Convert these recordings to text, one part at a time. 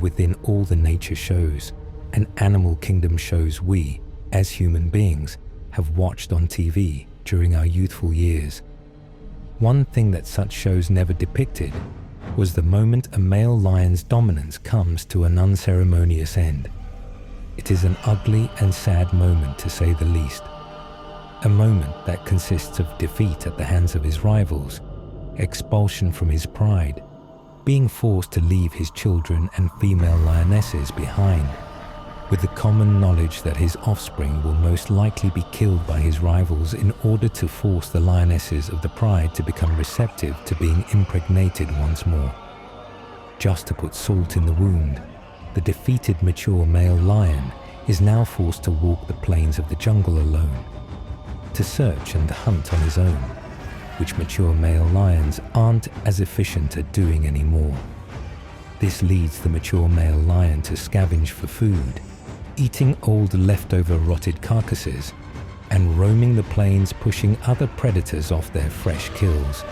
within all the nature shows and animal kingdom shows we, as human beings, have watched on TV during our youthful years. One thing that such shows never depicted was the moment a male lion's dominance comes to an unceremonious end. It is an ugly and sad moment, to say the least. A moment that consists of defeat at the hands of his rivals, expulsion from his pride, being forced to leave his children and female lionesses behind, with the common knowledge that his offspring will most likely be killed by his rivals in order to force the lionesses of the pride to become receptive to being impregnated once more. Just to put salt in the wound, the defeated mature male lion is now forced to walk the plains of the jungle alone, to search and hunt on his own, which mature male lions aren't as efficient at doing anymore. This leads the mature male lion to scavenge for food, eating old leftover rotted carcasses, and roaming the plains pushing other predators off their fresh kills.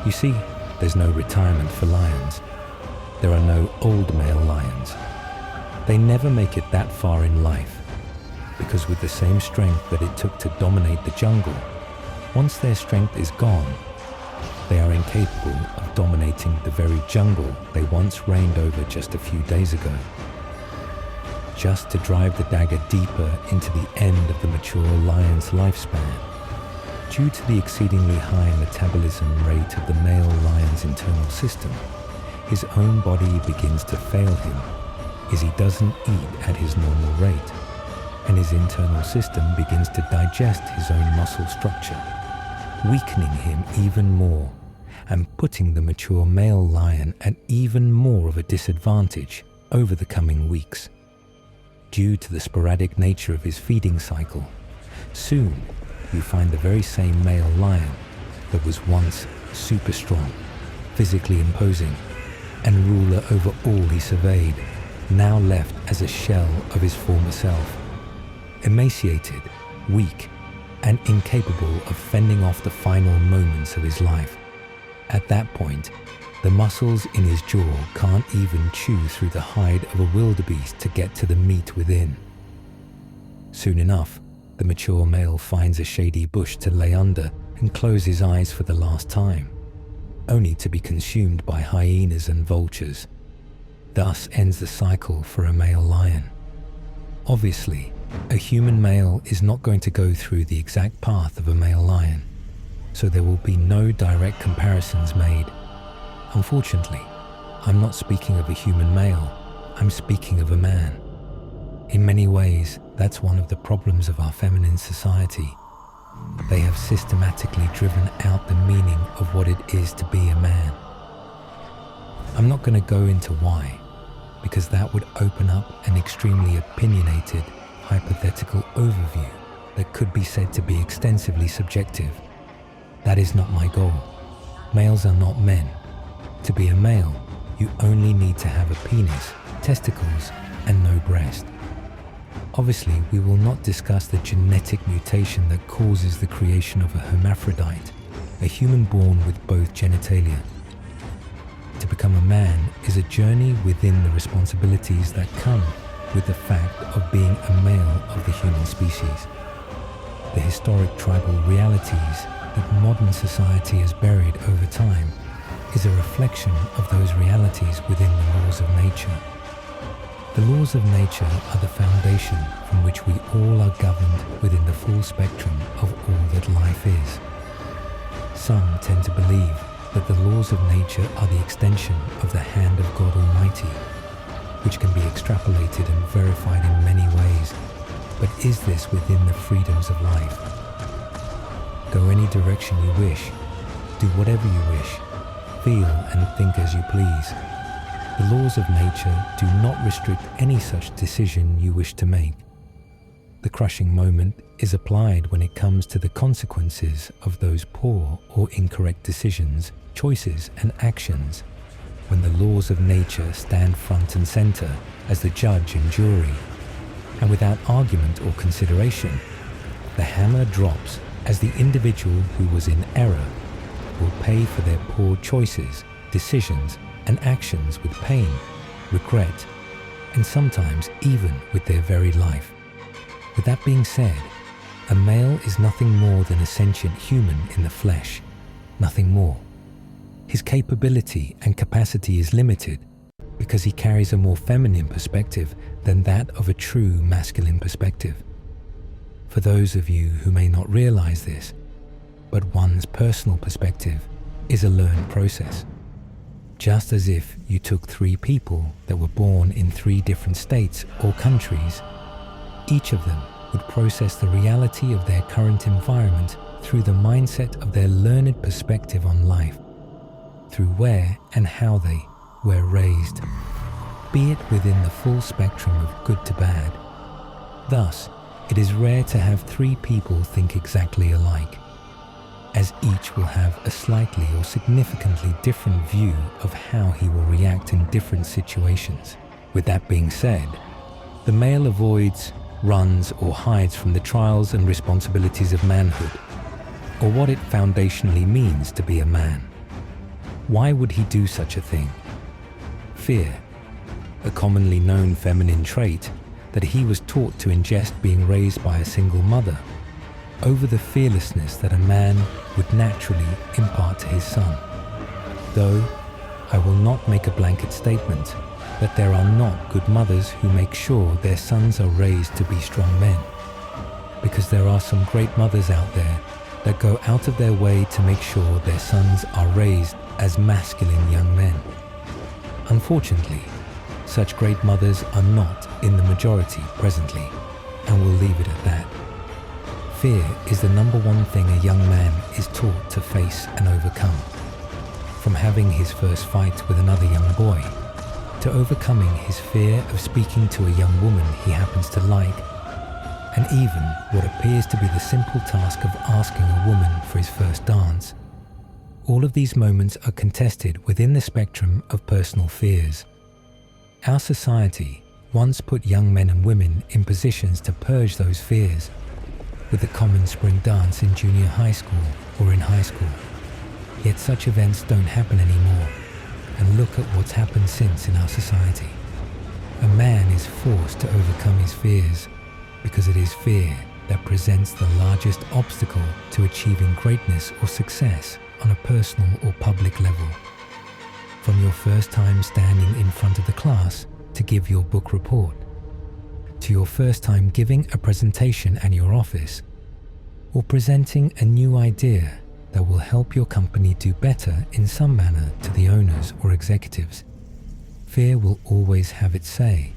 You see, there's no retirement for lions. There are no old male lions. They never make it that far in life, because with the same strength that it took to dominate the jungle, once their strength is gone, they are incapable of dominating the very jungle they once reigned over just a few days ago. Just to drive the dagger deeper into the end of the mature lion's lifespan, due to the exceedingly high metabolism rate of the male lion's internal system, his own body begins to fail him as he doesn't eat at his normal rate, and his internal system begins to digest his own muscle structure, weakening him even more and putting the mature male lion at even more of a disadvantage over the coming weeks. Due to the sporadic nature of his feeding cycle, soon you find the very same male lion that was once super strong, physically imposing, and ruler over all he surveyed, now left as a shell of his former self, emaciated, weak, and incapable of fending off the final moments of his life. At that point, the muscles in his jaw can't even chew through the hide of a wildebeest to get to the meat within. Soon enough, the mature male finds a shady bush to lay under and close his eyes for the last time, only to be consumed by hyenas and vultures. Thus ends the cycle for a male lion. Obviously, a human male is not going to go through the exact path of a male lion, so there will be no direct comparisons made. Unfortunately, I'm not speaking of a human male, I'm speaking of a man. In many ways, that's one of the problems of our feminine society. They have systematically driven out the meaning of what it is to be a man. I'm not going to go into why, because that would open up an extremely opinionated, hypothetical overview that could be said to be extensively subjective. That is not my goal. Males are not men. To be a male, you only need to have a penis, testicles, and no breast. Obviously, we will not discuss the genetic mutation that causes the creation of a hermaphrodite, a human born with both genitalia. To become a man is a journey within the responsibilities that come with the fact of being a male of the human species. The historic tribal realities that modern society has buried over time is a reflection of those realities within the laws of nature. The laws of nature are the foundation from which we all are governed within the full spectrum of all that life is. Some tend to believe that the laws of nature are the extension of the hand of God Almighty, which can be extrapolated and verified in many ways. But is this within the freedoms of life? Go any direction you wish, do whatever you wish, feel and think as you please. The laws of nature do not restrict any such decision you wish to make. The crushing moment is applied when it comes to the consequences of those poor or incorrect decisions, choices and actions, when the laws of nature stand front and center as the judge and jury, and without argument or consideration, the hammer drops as the individual who was in error will pay for their poor choices, decisions, and actions with pain, regret, and sometimes even with their very life. With that being said, a male is nothing more than a sentient human in the flesh, nothing more. His capability and capacity is limited because he carries a more feminine perspective than that of a true masculine perspective. For those of you who may not realize this, but one's personal perspective is a learned process. Just as if you took 3 people that were born in 3 different states or countries, each of them would process the reality of their current environment through the mindset of their learned perspective on life, through where and how they were raised, be it within the full spectrum of good to bad. Thus, it is rare to have 3 people think exactly alike, as each will have a slightly or significantly different view of how he will react in different situations. With that being said, the male avoids, runs or hides from the trials and responsibilities of manhood, or what it foundationally means to be a man. Why would he do such a thing? Fear, a commonly known feminine trait that he was taught to ingest being raised by a single mother, over the fearlessness that a man would naturally impart to his son. Though I will not make a blanket statement that there are not good mothers who make sure their sons are raised to be strong men, because there are some great mothers out there that go out of their way to make sure their sons are raised as masculine young men. Unfortunately, such great mothers are not in the majority presently, and we'll leave it at that. Fear is the number one thing a young man is taught to face and overcome. From having his first fight with another young boy, to overcoming his fear of speaking to a young woman he happens to like, and even what appears to be the simple task of asking a woman for his first dance. All of these moments are contested within the spectrum of personal fears. Our society once put young men and women in positions to purge those fears, with the common spring dance in junior high school or in high school. Yet such events don't happen anymore, and look at what's happened since in our society. A man is forced to overcome his fears because it is fear that presents the largest obstacle to achieving greatness or success on a personal or public level. From your first time standing in front of the class to give your book report, to your first time giving a presentation at your office, or presenting a new idea that will help your company do better in some manner to the owners or executives. Fear will always have its say,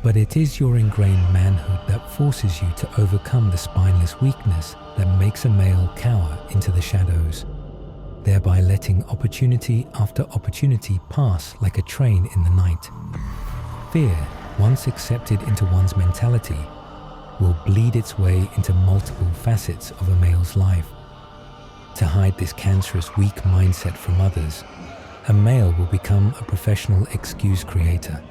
but it is your ingrained manhood that forces you to overcome the spineless weakness that makes a male cower into the shadows, thereby letting opportunity after opportunity pass like a train in the night. Fear, once accepted into one's mentality, will bleed its way into multiple facets of a male's life. To hide this cancerous, weak mindset from others, a male will become a professional excuse creator.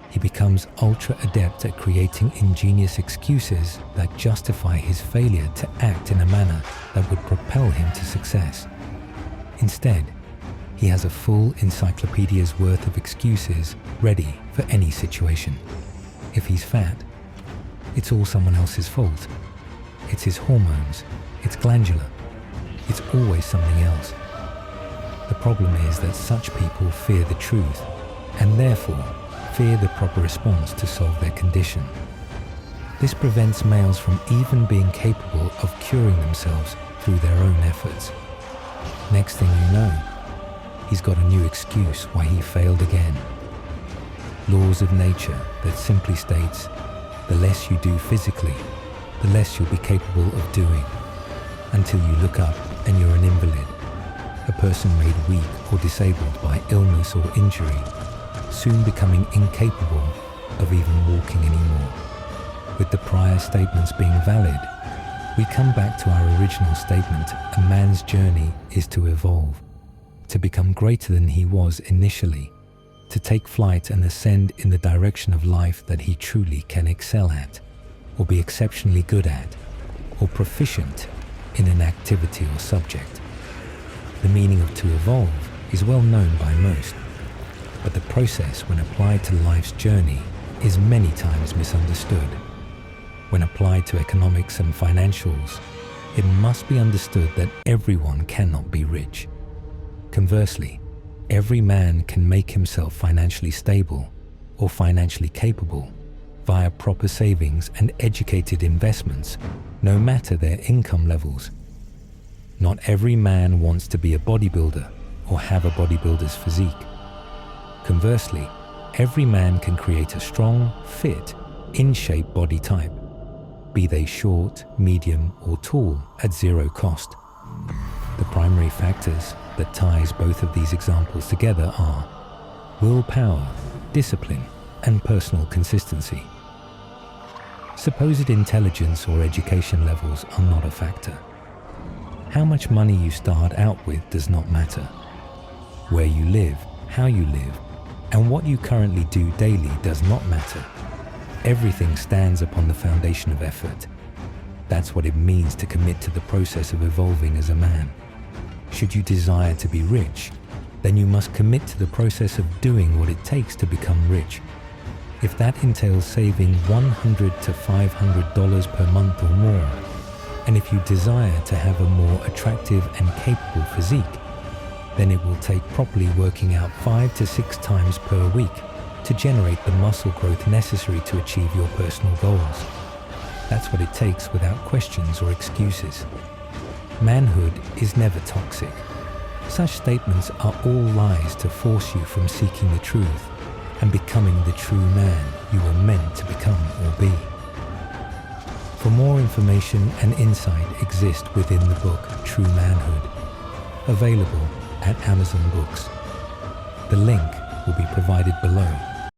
He becomes ultra adept at creating ingenious excuses that justify his failure to act in a manner that would propel him to success. Instead, he has a full encyclopedia's worth of excuses ready for any situation. If he's fat, it's all someone else's fault. It's his hormones, it's glandular, it's always something else. The problem is that such people fear the truth, and therefore fear the proper response to solve their condition. This prevents males from even being capable of curing themselves through their own efforts. Next thing you know, he's got a new excuse why he failed again. Laws of nature that simply states, the less you do physically, the less you'll be capable of doing, until you look up and you're an invalid, a person made weak or disabled by illness or injury, soon becoming incapable of even walking anymore. With the prior statements being valid, we come back to our original statement: a man's journey is to evolve, to become greater than he was initially, to take flight and ascend in the direction of life that he truly can excel at, or be exceptionally good at, or proficient in an activity or subject. The meaning of to evolve is well known by most. But the process, when applied to life's journey, is many times misunderstood. When applied to economics and financials, it must be understood that everyone cannot be rich. Conversely, every man can make himself financially stable or financially capable via proper savings and educated investments, no matter their income levels. Not every man wants to be a bodybuilder or have a bodybuilder's physique. Conversely, every man can create a strong, fit, in-shape body type, be they short, medium, or tall, at zero cost. The primary factors that ties both of these examples together are willpower, discipline, and personal consistency. Supposed intelligence or education levels are not a factor. How much money you start out with does not matter. Where you live, how you live, and what you currently do daily does not matter. Everything stands upon the foundation of effort. That's what it means to commit to the process of evolving as a man. Should you desire to be rich, then you must commit to the process of doing what it takes to become rich. If that entails saving $100 to $500 per month or more, and if you desire to have a more attractive and capable physique, then it will take properly working out 5 to 6 times per week to generate the muscle growth necessary to achieve your personal goals. That's what it takes without questions or excuses. Manhood is never toxic. Such statements are all lies to force you from seeking the truth and becoming the true man you were meant to become or be. For more information and insight exist within the book True Manhood, available at Amazon Books. The link will be provided below.